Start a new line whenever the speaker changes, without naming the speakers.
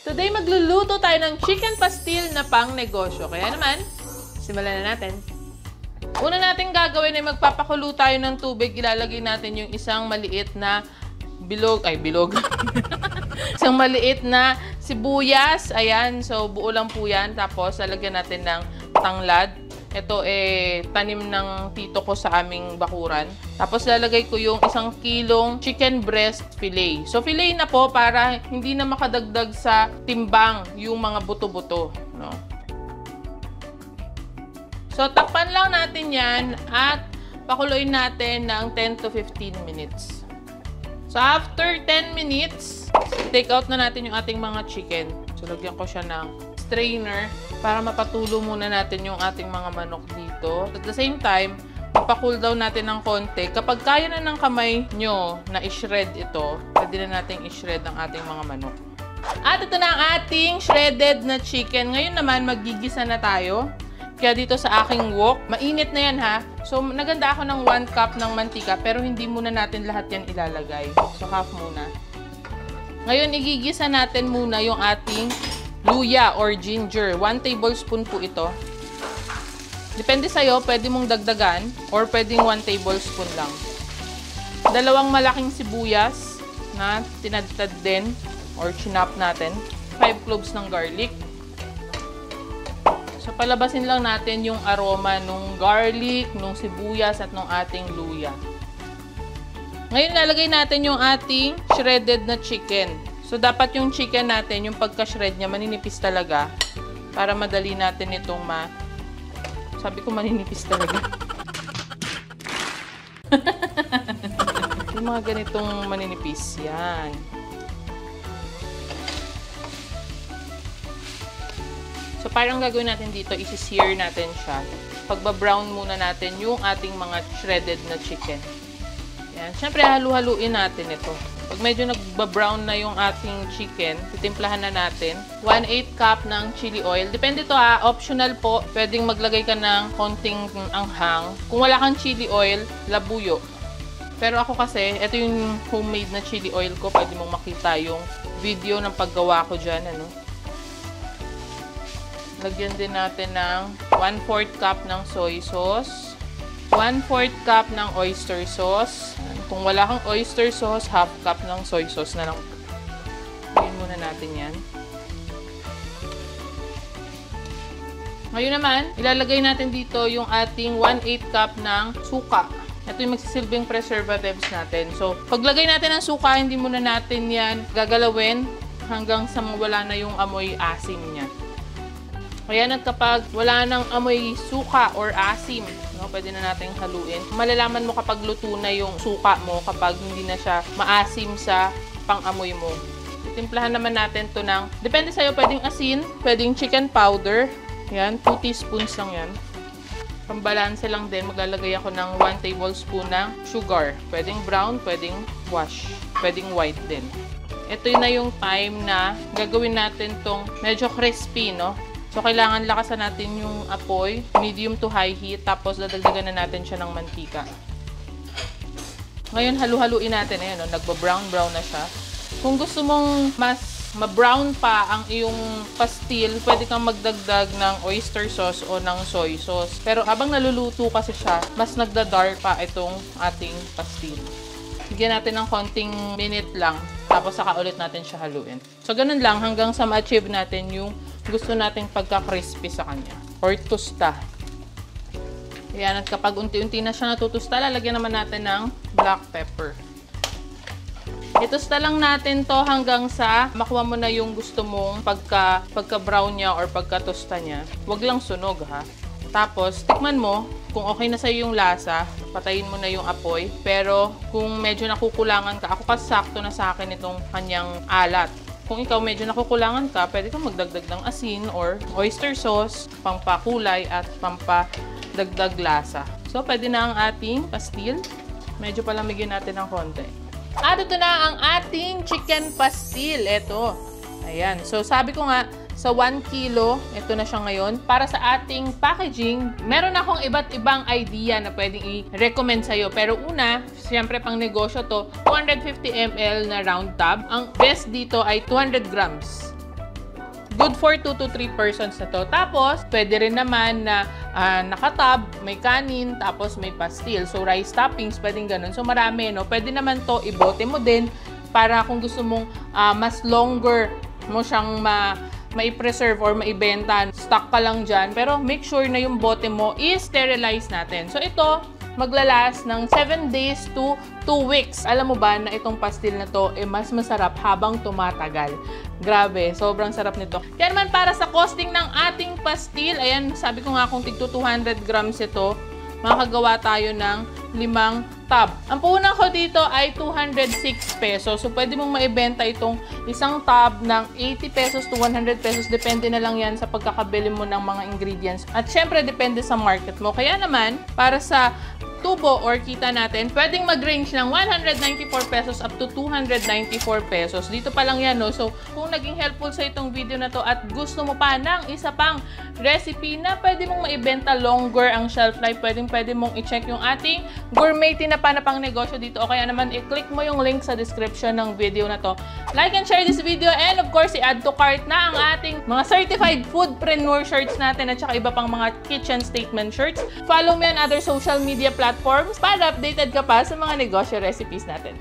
Today, magluluto tayo ng chicken pastil na pang negosyo. Kaya naman, simulan na natin. Una natin gagawin ay magpapakulo tayo ng tubig. Ilalagay natin yung isang maliit na bilog. Isang maliit na sibuyas. Ayan, so buo lang po yan. Tapos, lalagyan natin ng tanglad. Ito tanim ng tito ko sa aming bakuran. Tapos lalagay ko yung 1 kilong chicken breast fillet. So fillet na po para hindi na makadagdag sa timbang yung mga buto-buto, no? So takpan lang natin yan at pakuluin natin ng 10 to 15 minutes. So after 10 minutes, take out na natin yung ating mga chicken. So lagyan ko siya ng strainer para mapatulo muna natin yung ating mga manok dito. At the same time, mapacool down natin ng konti. Kapag kaya na ng kamay nyo na i-shred ito, pwede na natin i-shred ang ating mga manok. At ito na ang ating shredded na chicken. Ngayon naman, magigisa na tayo. Kaya dito sa aking wok, mainit na yan ha. So, naganda ako ng 1 cup ng mantika, pero hindi muna natin lahat yan ilalagay. So, half muna. Ngayon, igigisa natin muna yung ating luya or ginger. 1 tablespoon po ito. Depende sa'yo, pwede mong dagdagan or pwedeng 1 tablespoon lang. 2 malaking sibuyas na tinadtad din or chinop natin. 5 cloves ng garlic. So, palabasin lang natin yung aroma nung garlic, nung sibuyas at nung ating luya. Ngayon, lalagay natin yung ating shredded na chicken. So, dapat yung chicken natin, yung pagka-shred niya, maninipis talaga. Para madali natin itong Sabi ko maninipis talaga. Yung mga ganitong maninipis. Yan. So, parang gagawin natin dito, isi-sear natin siya. Pagba-brown muna natin yung ating mga shredded na chicken. Yan. Siyempre, halu-haluin natin ito. Pag medyo nagba-brown na yung ating chicken, titimplahan na natin. 1/8 cup ng chili oil. Depende to ha, optional po. Pwedeng maglagay ka ng konting anghang. Kung wala kang chili oil, labuyo. Pero ako kasi, ito yung homemade na chili oil ko. Pwede mong makita yung video ng paggawa ko dyan. Ano? Lagyan din natin ng 1/4 cup ng soy sauce. 1/4 cup ng oyster sauce. Kung wala kang oyster sauce, half cup ng soy sauce na lang. Lagyan muna natin yan. Ngayon naman, ilalagay natin dito yung ating 1/8 cup ng suka. Ito yung magsisilbing preservatives natin. So, paglagay natin ng suka, hindi muna natin yan gagalawin hanggang sa wala na yung amoy asim niya. Kaya kapag wala nang amoy suka or asim, no, pwede na natin haluin. Malalaman mo kapag luto na yung suka mo, kapag hindi na siya maasim sa pang-amoy mo. Timplahan naman natin to ng, depende sa'yo, pwedeng asin, pwedeng chicken powder. Yan, 2 teaspoons lang yan. Pambalanse lang din, maglalagay ako ng 1 tablespoon ng sugar. Pwedeng brown, pwedeng wash, pwedeng white din. Ito na yung time na gagawin natin tong medyo crispy, no? So, kailangan lakasan natin yung apoy, medium to high heat, tapos dadagdagan na natin siya ng mantika. Ngayon, halu-haluin natin. Ayan, no? Nagba-brown-brown na siya. Kung gusto mong mas ma-brown pa ang iyong pastil, pwede kang magdagdag ng oyster sauce o ng soy sauce. Pero habang naluluto kasi siya, mas nagda-dark pa itong ating pastil. Bigyan natin ng konting minute lang, tapos saka ulit natin siya haluin. So, ganun lang hanggang sa ma-achieve natin yung gusto nating pagka-crispy sa kanya. Or tusta. Ayan, at kapag unti-unti na siya natutusta, lalagyan naman natin ng black pepper. Itusta lang natin to hanggang sa makuha mo na yung gusto mong pagka-brown niya or pagka-tusta niya. Huwag lang sunog ha. Tapos, tikman mo kung okay na sa'yo yung lasa, patayin mo na yung apoy. Pero, kung medyo nakukulangan ka, ako kasi sakto na sa akin itong kanyang alat. Kung ikaw medyo nakukulangan ka, pwede kang magdagdag ng asin or oyster sauce, pampakulay at pampadagdag lasa. So, pwede na ang ating pastil. Medyo palamigin natin ng konti. At ito na ang ating chicken pastil. Ito. Ayan. So, sabi ko nga, sa 1 kilo, ito na siya ngayon. Para sa ating packaging, meron akong iba't ibang idea na pwedeng i-recommend sa'yo. Pero una, siyempre pang negosyo to, 250 ml na round tub. Ang best dito ay 200 grams. Good for 2 to 3 persons na to. Tapos, pwede rin naman na nakatab, may kanin, tapos may pastil. So, rice toppings, pwedeng ganun. So, marami, no? Pwede naman to, ibote mo din para kung gusto mong mas longer mo siyang mai-preserve or maibenta. Stock ka lang dyan. Pero, make sure na yung bote mo i-sterilize natin. So, ito, maglalas ng 7 days to 2 weeks. Alam mo ba na itong pastil na to mas masarap habang tumatagal. Grabe, sobrang sarap nito. Kaya naman para sa costing ng ating pastil, ayan, sabi ko nga kung tigto 200 grams ito, makakagawa tayo ng 5 tub. Ang puhunan ko dito ay 206 pesos. So, pwede mong maibenta itong isang tub ng 80 pesos to 100 pesos. Depende na lang yan sa pagkakabili mo ng mga ingredients. At syempre, depende sa market mo. Kaya naman, para sa tubo or kita natin, pwedeng mag-range ng 194 pesos up to 294 pesos. Dito pa lang yan, no? So, kung naging helpful sa itong video na to at gusto mo pa ng isa pang recipe na pwede mong maibenta longer ang shelf life, pwede mong i-check yung ating gourmet tinapa-napang negosyo dito o kaya naman i-click mo yung link sa description ng video na to. Like and share this video and of course, i-add to cart na ang ating mga certified foodpreneur shirts natin at saka iba pang mga kitchen statement shirts. Follow me on other social media platforms para updated ka pa sa mga negosyo recipes natin.